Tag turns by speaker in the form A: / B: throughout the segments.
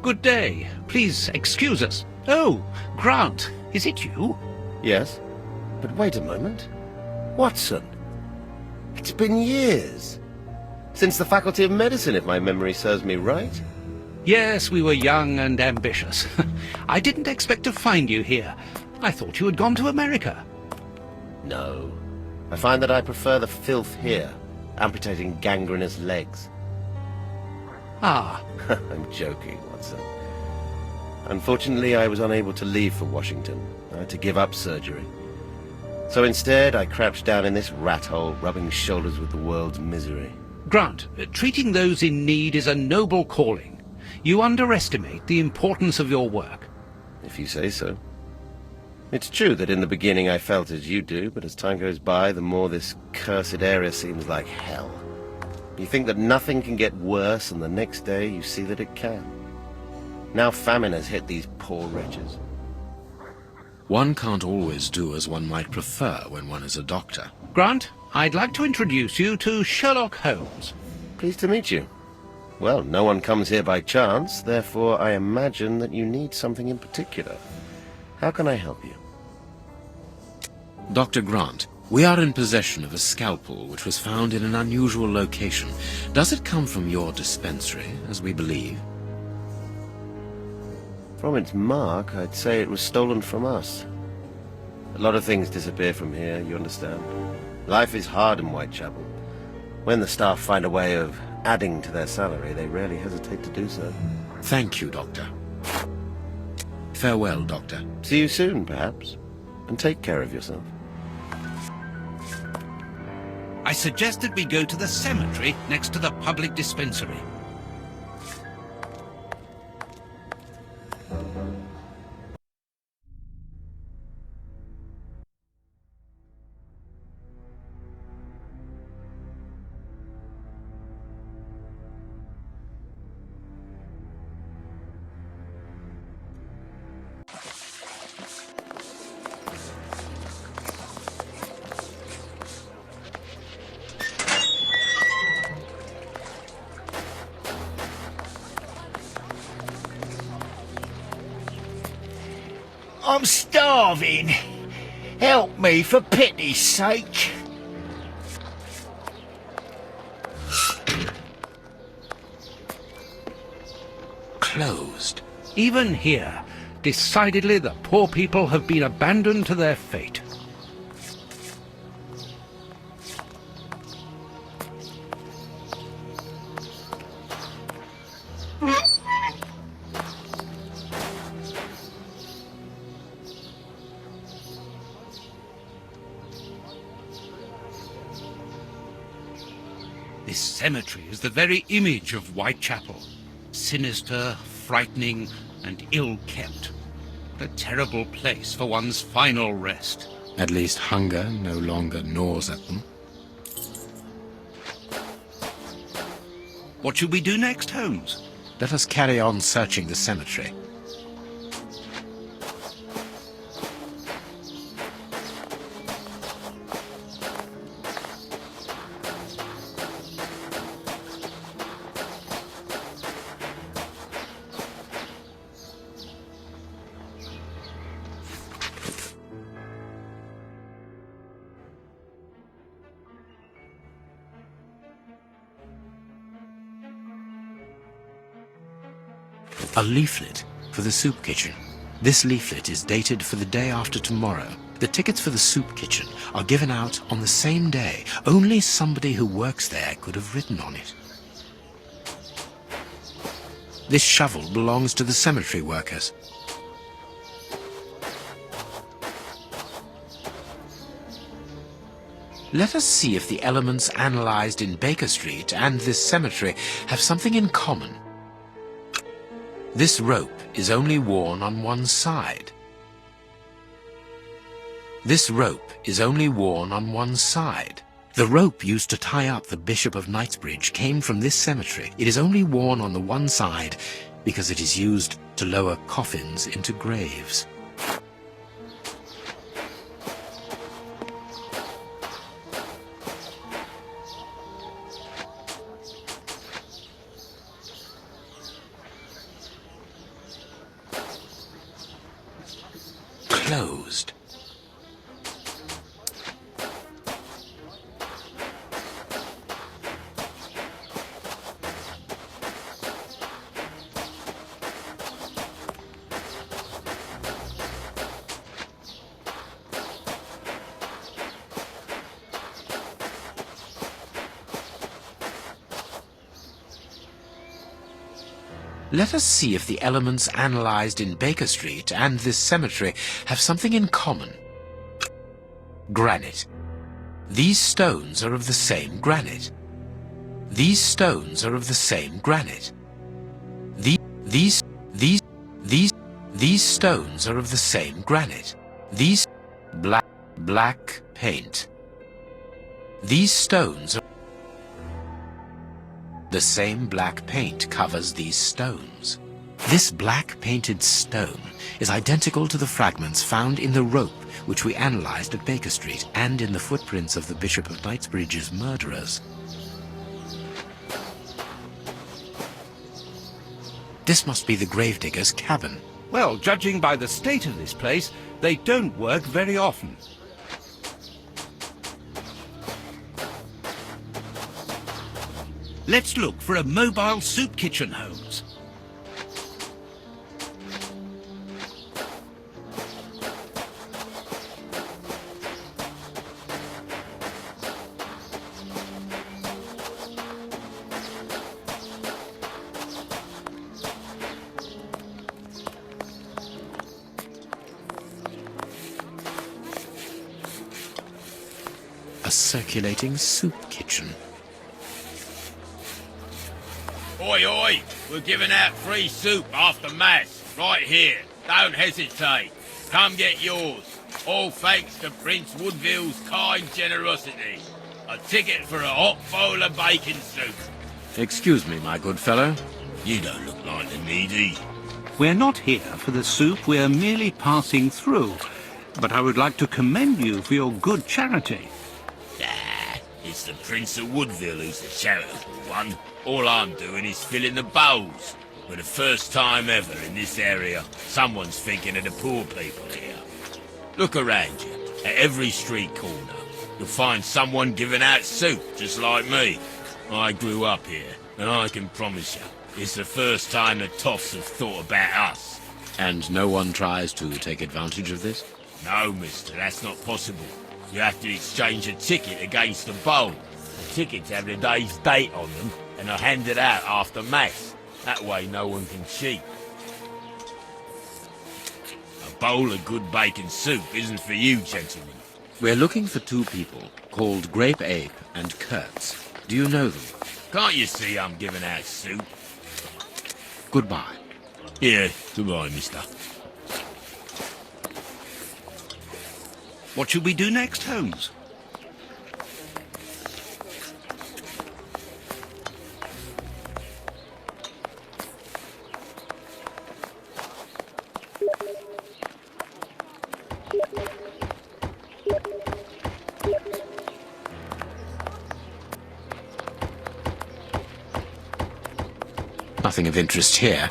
A: Good day. Please excuse us. Oh, Grant, is it you?
B: Yes, but wait a moment. Watson, it's been years. Since the Faculty of Medicine, if my memory serves me right.
A: Yes, we were young and ambitious. I didn't expect to find you here. I thought you had gone to America.
B: No. I find that I prefer the filth here, amputating gangrenous legs.
A: Ah.
B: I'm joking, Watson. Unfortunately, I was unable to leave for Washington. I had to give up surgery. So instead, I crouched down in this rat hole, rubbing shoulders with the world's misery.
A: Grant, treating those in need is a noble calling. You underestimate the importance of your work.
B: If you say so. It's true that in the beginning I felt as you do, but as time goes by, the more this cursed area seems like hell. You think that nothing can get worse, and the next day you see that it can. Now famine has hit these poor wretches.
C: One can't always do as one might prefer when one is a doctor.
A: Grant, I'd like to introduce you to Sherlock Holmes.
B: Pleased to meet you. Well, no one comes here by chance, therefore I imagine that you need something in particular. How can I help you?
C: Dr. Grant, we are in possession of a scalpel which was found in an unusual location. Does it come from your dispensary, as we believe?
B: From its mark, I'd say it was stolen from us. A lot of things disappear from here, you understand. Life is hard in Whitechapel. When the staff find a way of adding to their salary, they rarely hesitate to do so.
C: Thank you, Doctor. Farewell, Doctor.
B: See you soon, perhaps. And take care of yourself.
A: I suggest that we go to the cemetery next to the public dispensary.
D: I'm starving. Help me, for pity's sake.
C: Closed.
A: Even here, decidedly the poor people have been abandoned to their fate. This cemetery is the very image of Whitechapel. Sinister, frightening, and ill-kept. What a terrible place for one's final rest.
C: At least hunger no longer gnaws at them.
A: What should we do next, Holmes?
C: Let us carry on searching the cemetery. A leaflet for the soup kitchen. This leaflet is dated for the day after tomorrow. The tickets for the soup kitchen are given out on the same day. Only somebody who works there could have written on it. This shovel belongs to the cemetery workers. Let us see if the elements analyzed in Baker Street and this cemetery have something in common. This rope is only worn on one side. This rope is only worn on one side. The rope used to tie up the Bishop of Knightsbridge came from this cemetery. It is only worn on the one side because it is used to lower coffins into graves. closed. Let us see if the elements analyzed in Baker Street and this cemetery have something in common. Granite. These stones are of the same granite. These stones are of the same granite. These stones are of the same granite. These black paint. These stones are the same black paint covers these stones. This black painted stone is identical to the fragments found in the rope which we analyzed at Baker Street and in the footprints of the Bishop of Knightsbridge's murderers. This must be the gravedigger's cabin.
A: Well, judging by the state of this place, they don't work very often. Let's look for a mobile soup kitchen, Holmes.
C: A circulating soup kitchen.
E: Oi, oi! We're giving out free soup after Mass, right here. Don't hesitate. Come get yours. All thanks to Prince Woodville's kind generosity. A ticket for a hot bowl of bacon soup.
C: Excuse me, my good fellow.
E: You don't look like the needy.
A: We're not here for the soup, we're merely passing through. But I would like to commend you for your good charity.
E: Ah, it's the Prince of Woodville who's the charitable one. All I'm doing is filling the bowls. For the first time ever in this area, someone's thinking of the poor people here. Look around you. At every street corner, you'll find someone giving out soup, just like me. I grew up here, and I can promise you, it's the first time the toffs have thought about us.
C: And no one tries to take advantage of this?
E: No, mister, that's not possible. You have to exchange a ticket against a bowl. The tickets have the day's date on them, and are handed out after Mass. That way no one can cheat. A bowl of good bacon soup isn't for you, gentlemen.
C: We're looking for two people called Grape Ape and Kurtz. Do you know them?
E: Can't you see I'm giving out soup?
C: Goodbye.
E: Yeah, goodbye, mister.
A: What should we do next, Holmes?
C: Nothing of interest here.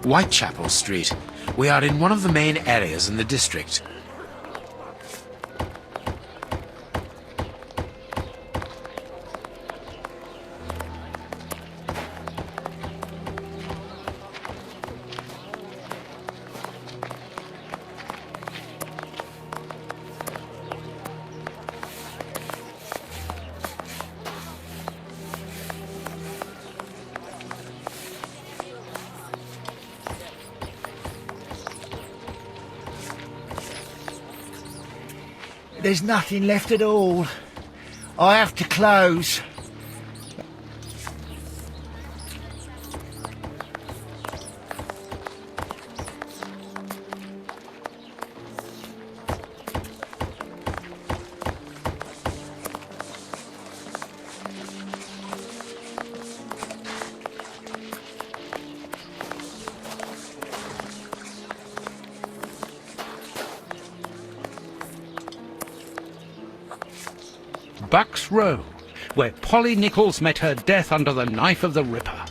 C: Whitechapel Street. We are in one of the main areas in the district.
D: There's nothing left at all. I have to close.
A: Bucks Row. where Polly Nichols met her death under the knife of the Ripper.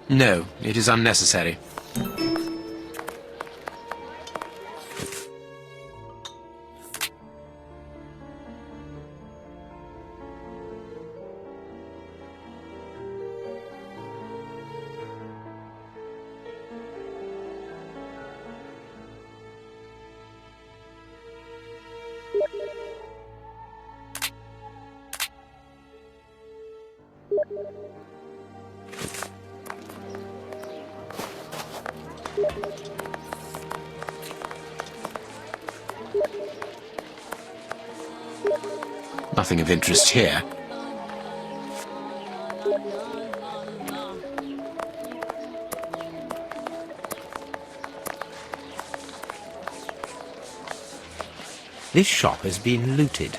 C: No, it is unnecessary. Nothing of interest here. This shop has been looted.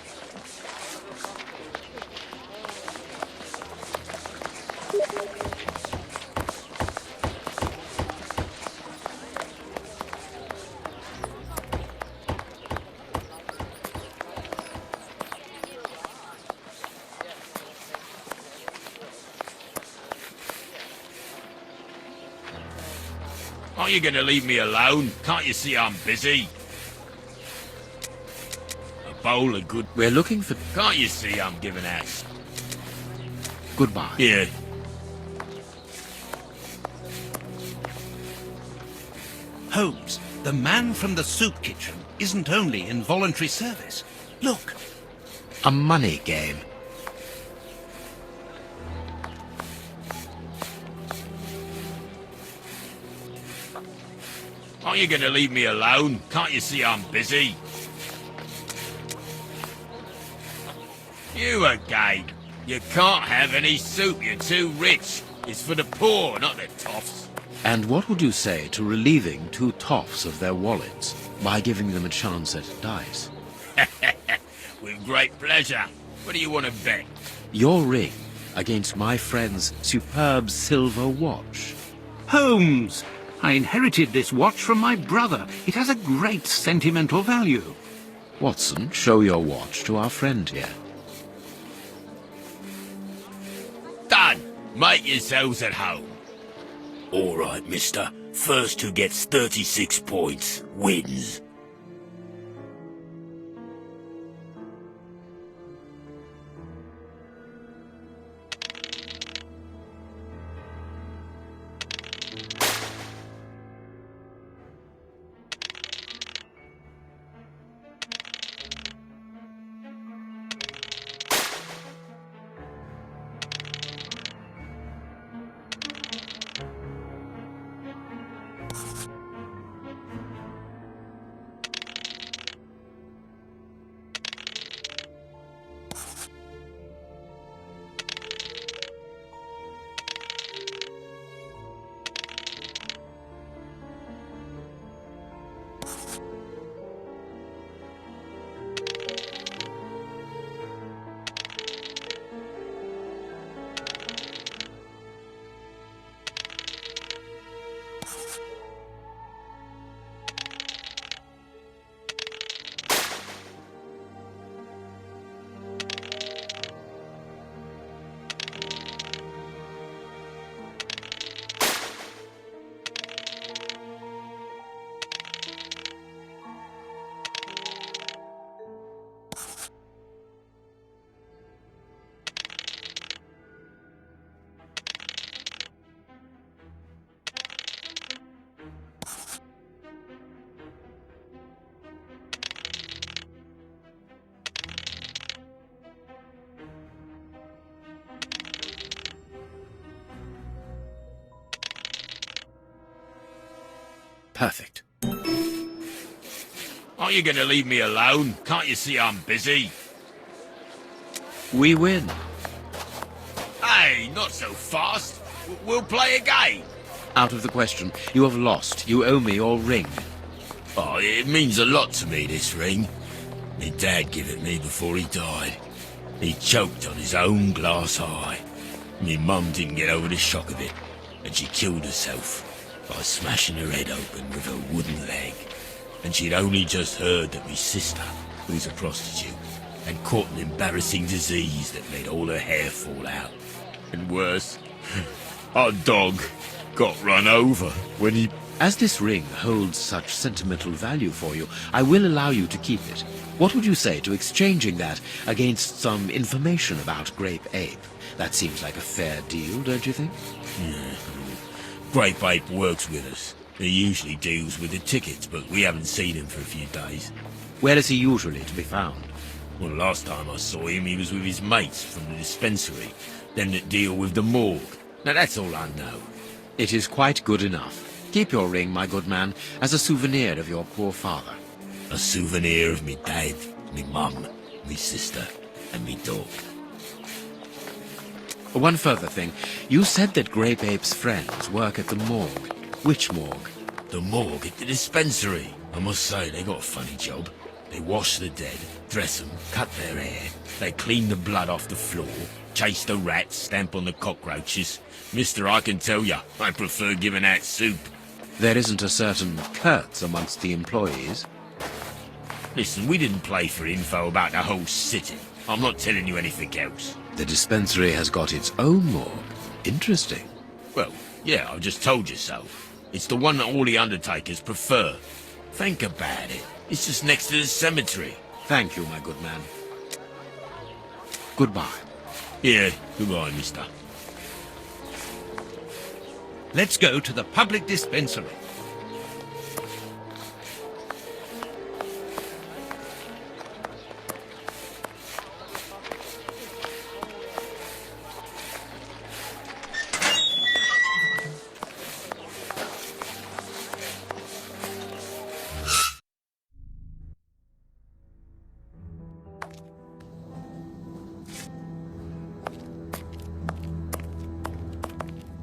E: Aren't you gonna leave me alone? Can't you see I'm busy? A bowl of good...
C: We're looking for...
E: Can't you see I'm giving out?
C: Goodbye.
E: Here.
A: Holmes, the man from the soup kitchen isn't only in voluntary service. Look,
C: A money game.
E: Aren't you gonna leave me alone? Can't you see I'm busy? You again. You can't have any soup, you're too rich. It's for the poor, not the toffs.
C: And what would you say to relieving two toffs of their wallets by giving them a chance at dice?
E: With great pleasure. What do you want to bet?
C: Your ring against my friend's superb silver watch.
A: Holmes, I inherited this watch from my brother. It has a great sentimental value.
C: Watson, show your watch to our friend here.
E: Done. Make yourselves at home. All right, mister. First who gets 36 points wins.
C: Perfect.
E: Aren't you gonna leave me alone? Can't you see I'm busy?
C: We win.
E: Hey, not so fast. We'll play again.
C: Out of the question. You have lost. You owe me your ring.
E: Oh, it means a lot to me, this ring. My dad gave it me before he died. He choked on his own glass eye. Me mum didn't get over the shock of it, and she killed herself by smashing her head open with her wooden leg. And she'd only just heard that my sister, who's a prostitute, had caught an embarrassing disease that made all her hair fall out. And worse, our dog got run over when he...
C: As this ring holds such sentimental value for you, I will allow you to keep it. What would you say to exchanging that against some information about Grape Ape? That seems like a fair deal, don't you think?
E: Yeah. Grape Ape works with us. He usually deals with the tickets, but we haven't seen him for a few days.
C: Where is he usually to be found?
E: Well, last time I saw him, he was with his mates from the dispensary, them that deal with the morgue. Now, that's all I know.
C: It is quite good enough. Keep your ring, my good man, as a souvenir of your poor father.
E: A souvenir of me dad, me mum, me sister, and me dog.
C: One further thing. You said that Grape Ape's friends work at the morgue. Which morgue?
E: The morgue at the dispensary. I must say, they got a funny job. They wash the dead, dress them, cut their hair. They clean the blood off the floor, chase the rats, stamp on the cockroaches. Mister, I can tell ya, I prefer giving out soup.
C: There isn't a certain Kurtz amongst the employees.
E: Listen, we didn't play for info about the whole city. I'm not telling you anything else.
C: The dispensary has got its own morgue. Interesting.
E: Well, yeah, I just told you so. It's the one that all the undertakers prefer. Think about it. It's just next to the cemetery.
C: Thank you, my good man. Goodbye.
E: Yeah, goodbye, mister.
A: Let's go to the public dispensary.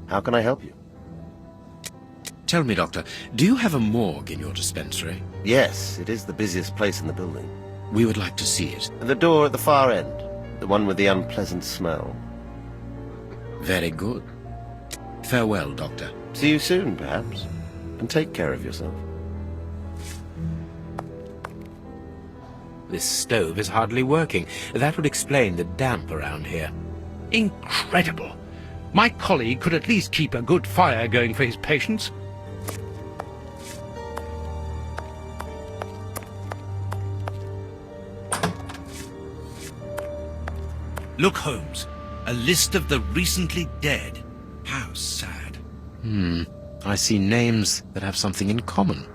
B: How can I help you?
C: Tell me, Doctor, do you have a morgue in your dispensary?
B: Yes, it is the busiest place in the building.
C: We would like to see it.
B: The door at the far end, the one with the unpleasant smell.
C: Very good. Farewell, Doctor.
B: See you soon, perhaps. And take care of yourself.
C: This stove is hardly working. That would explain the damp around here.
A: Incredible. My colleague could at least keep a good fire going for his patients. Look, Holmes. A list of the recently dead. How sad.
C: I see names that have something in common.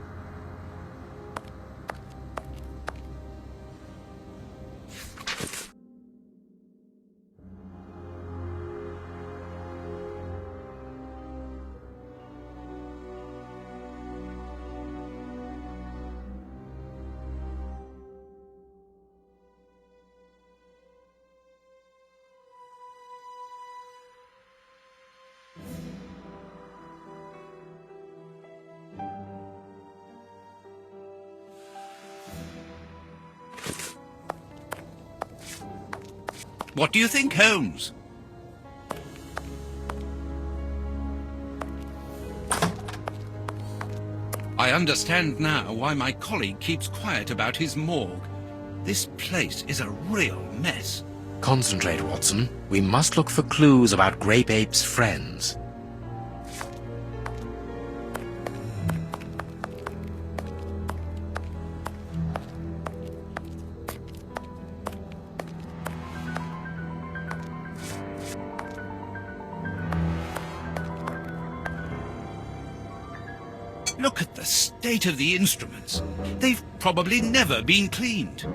A: What do you think, Holmes? I understand now why my colleague keeps quiet about his morgue. This place is a real mess.
C: Concentrate, Watson. We must look for clues about Grape Ape's friends.
A: Look at the state of the instruments. They've probably never been cleaned.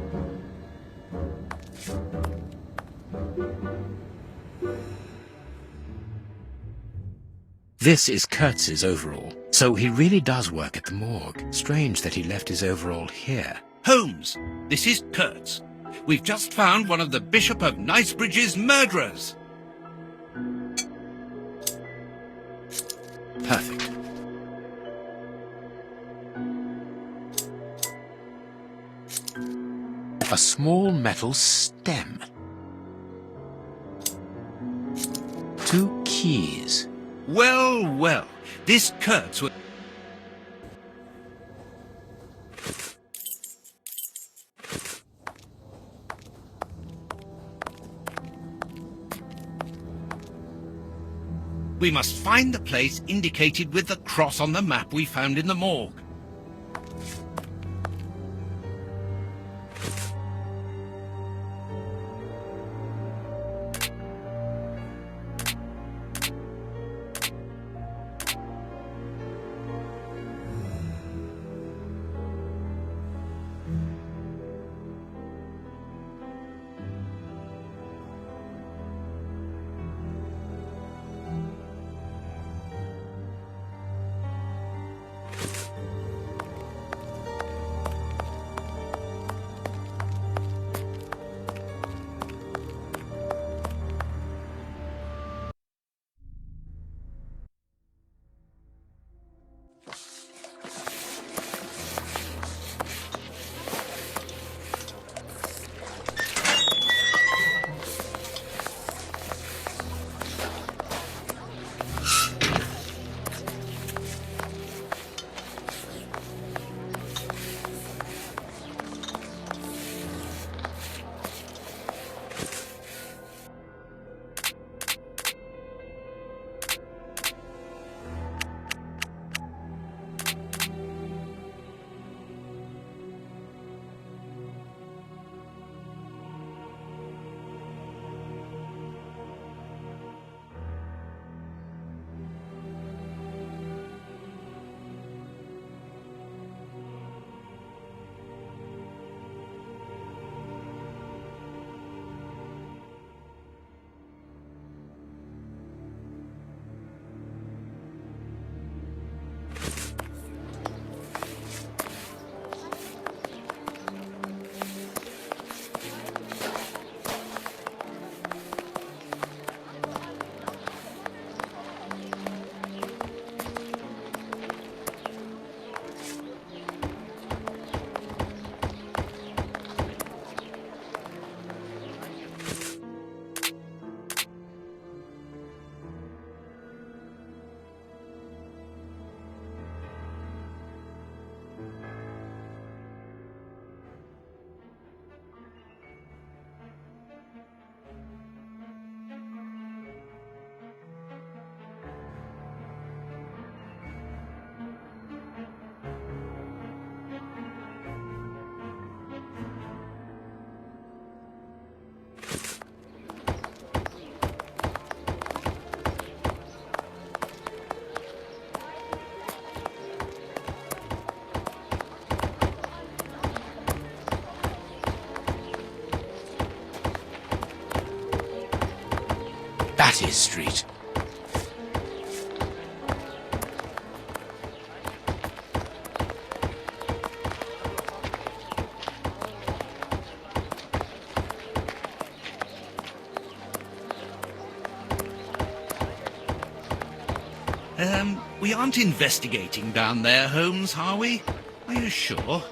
C: This is Kurtz's overall, so he really does work at the morgue. Strange that he left his overall here.
A: Holmes, this is Kurtz. We've just found one of the Bishop of Knightsbridge's murderers.
C: Perfect. A small metal stem. 2 keys.
A: Well, well, this Kurtz was... We must find the place indicated with the cross on the map we found in the morgue.
C: That is Street.
A: We aren't investigating down there, Holmes, are we? Are you sure?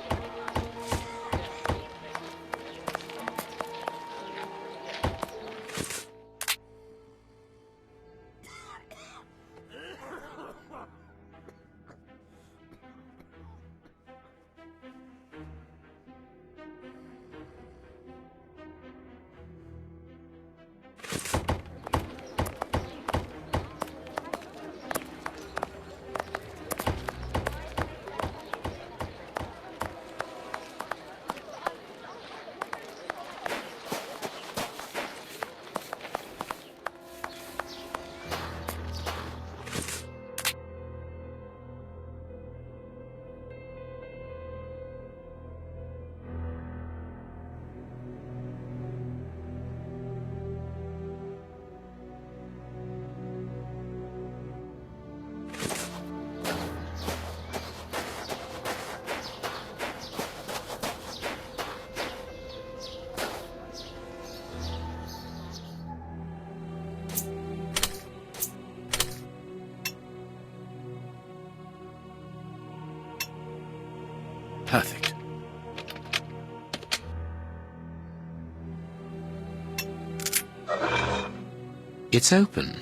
C: It's open.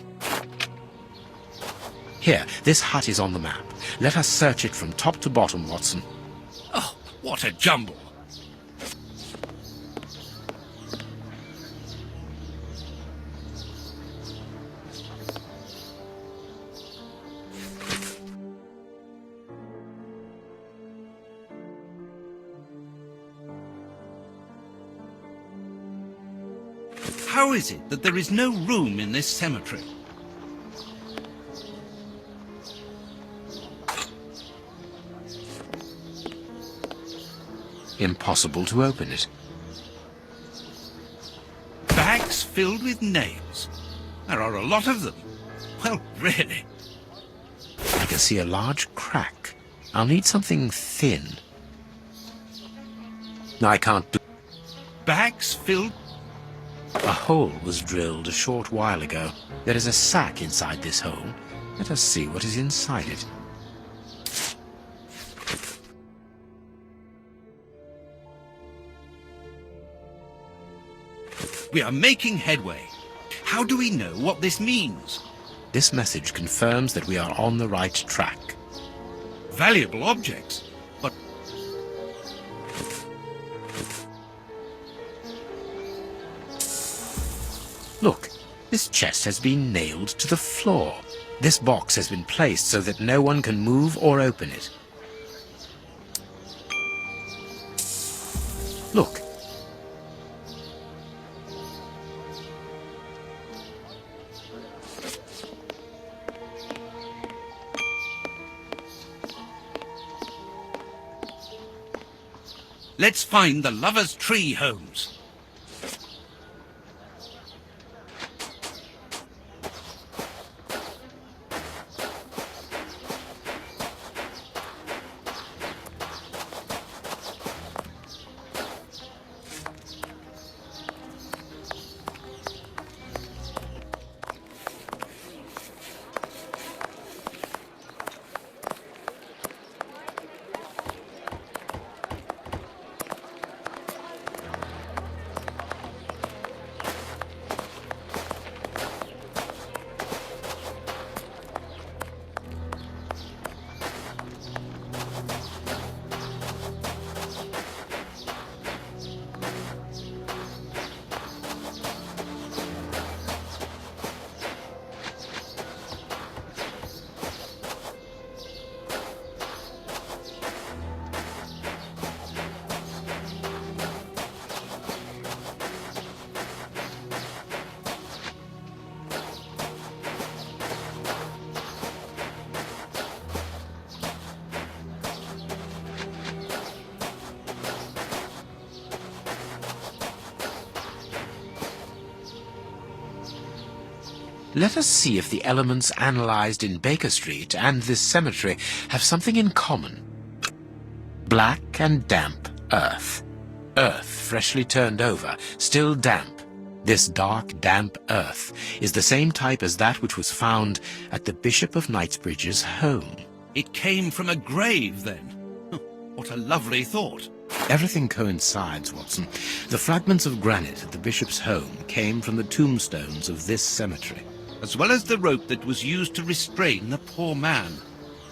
C: Here, this hut is on the map. Let us search it from top to bottom, Watson.
A: Oh, what a jumble! How is it that there is no room in this cemetery?
C: Impossible to open it.
A: Bags filled with nails. There are a lot of them. Well, really.
C: I can see a large crack. I'll need something thin. I can't do...
A: Bags filled...
C: A hole was drilled a short while ago. There is a sack inside this hole. Let us see what is inside it.
A: We are making headway. How do we know what this means?
C: This message confirms that we are on the right track.
A: Valuable objects, but...
C: Look, this chest has been nailed to the floor. This box has been placed so that no one can move or open it. Look.
A: Let's find the Lover's Tree, Holmes.
C: Let us see if the elements analyzed in Baker Street and this cemetery have something in common. Black and damp earth. Earth freshly turned over, still damp. This dark, damp earth is the same type as that which was found at the Bishop of Knightsbridge's home.
A: It came from a grave, then. What a lovely thought.
C: Everything coincides, Watson. The fragments of granite at the bishop's home came from the tombstones of this cemetery.
A: As well as the rope that was used to restrain the poor man.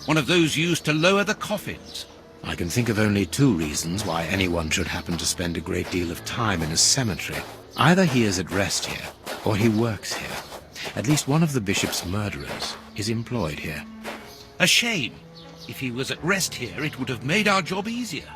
A: One of those used to lower the coffins.
C: I can think of only two reasons why anyone should happen to spend a great deal of time in a cemetery. Either he is at rest here, or he works here. At least one of the bishop's murderers is employed here.
A: A shame. If he was at rest here, it would have made our job easier.